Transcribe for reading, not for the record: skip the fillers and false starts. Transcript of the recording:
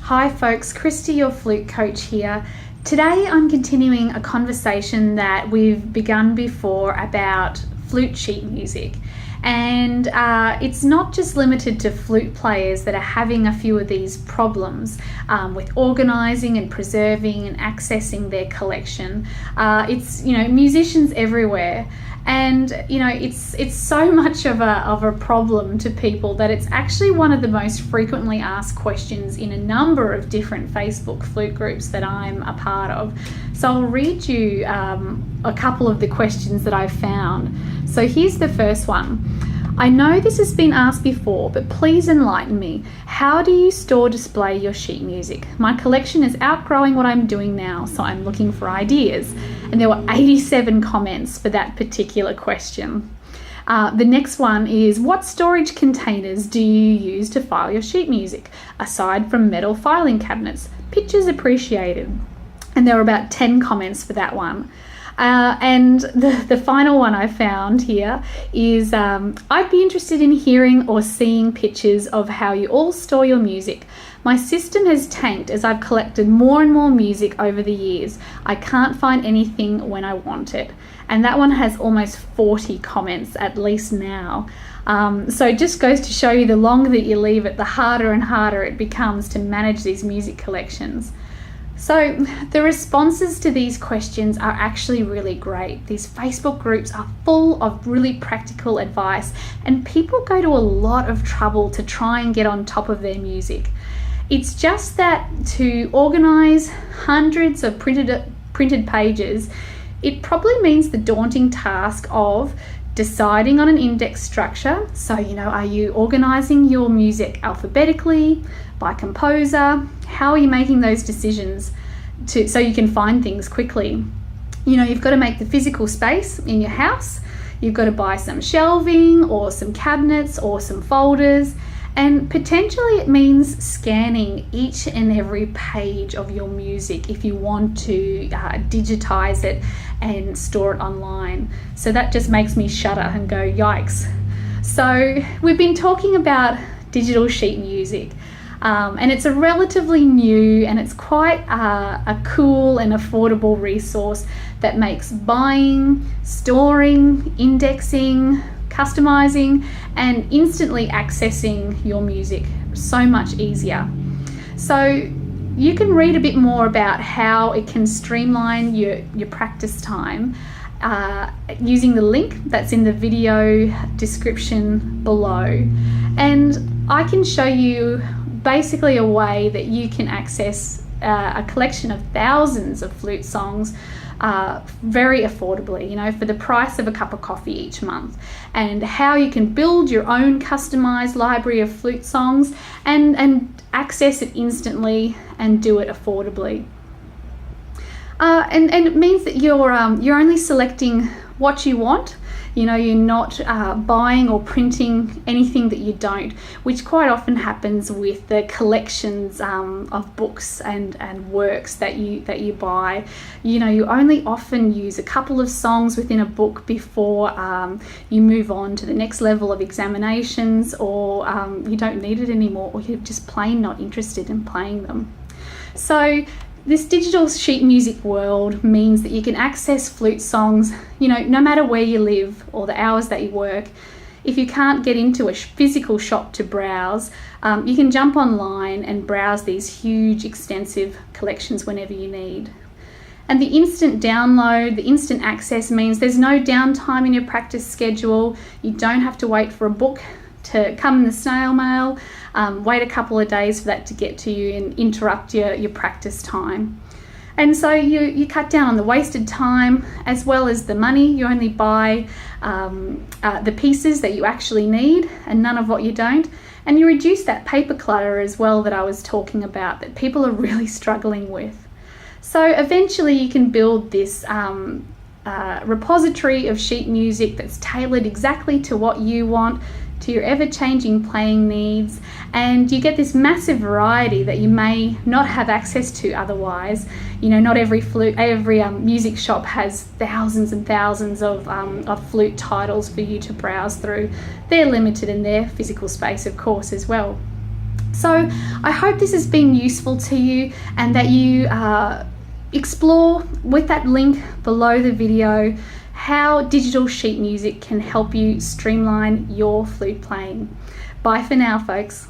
Hi folks, Christy, your flute coach here. Today I'm continuing a conversation that we've begun before about flute sheet music. And it's not just limited to flute players that are having a few of these problems with organising and preserving and accessing their collection. It's musicians everywhere. And it's so much of a problem to people that it's actually one of the most frequently asked questions in a number of different Facebook flute groups that I'm a part of. So I'll read you a couple of the questions that I've found. So here's the first one. I know this has been asked before, but please enlighten me. How do you store display your sheet music? My collection is outgrowing what I'm doing now, so I'm looking for ideas. And there were 87 comments for that particular question. The next one is, what storage containers do you use to file your sheet music, aside from metal filing cabinets? Pictures appreciated. And there were about 10 comments for that one. And the final one I found here is, I'd be interested in hearing or seeing pictures of how you all store your music. My system has tanked as I've collected more and more music over the years. I can't find anything when I want it. And that one has almost 40 comments, at least now. So it just goes to show you, the longer that you leave it, the harder and harder it becomes to manage these music collections. So the responses to these questions are actually really great. These Facebook groups are full of really practical advice, and people go to a lot of trouble to try and get on top of their music. It's just that to organize hundreds of printed pages, it probably means the daunting task of deciding on an index structure. So, are you organizing your music alphabetically, by composer? How are you making those decisions so you can find things quickly? You've got to make the physical space in your house. You've got to buy some shelving or some cabinets or some folders. And potentially it means scanning each and every page of your music if you want to digitize it and store it online. So that just makes me shudder and go, yikes. So we've been talking about digital sheet music. And it's a relatively new, and it's quite a cool and affordable resource that makes buying, storing, indexing, customizing, and instantly accessing your music so much easier. So you can read a bit more about how it can streamline your practice time using the link that's in the video description below. And I can show you basically a way that you can access a collection of thousands of flute songs very affordably, for the price of a cup of coffee each month, and how you can build your own customized library of flute songs and access it instantly and do it affordably. And it means that you're only selecting what you want. You're not buying or printing anything that you don't, which quite often happens with the collections of books and works that you buy. You only often use a couple of songs within a book before you move on to the next level of examinations, or you don't need it anymore, or you're just plain not interested in playing them. So this digital sheet music world means that you can access flute songs, no matter where you live or the hours that you work. If you can't get into a physical shop to browse, you can jump online and browse these huge, extensive collections whenever you need. And the instant download, the instant access means there's no downtime in your practice schedule. You don't have to wait for a book to come in the snail mail, wait a couple of days for that to get to you and interrupt your practice time. And so you cut down on the wasted time as well as the money. You only buy the pieces that you actually need and none of what you don't. And you reduce that paper clutter as well that I was talking about, that people are really struggling with. So eventually you can build this repository of sheet music that's tailored exactly to what you want, to your ever-changing playing needs, and you get this massive variety that you may not have access to otherwise. Not every music shop has thousands and thousands of flute titles for you to browse through. They're limited in their physical space, of course, as well. So I hope this has been useful to you, and that you explore with that link below the video how digital sheet music can help you streamline your flute playing. Bye for now, folks.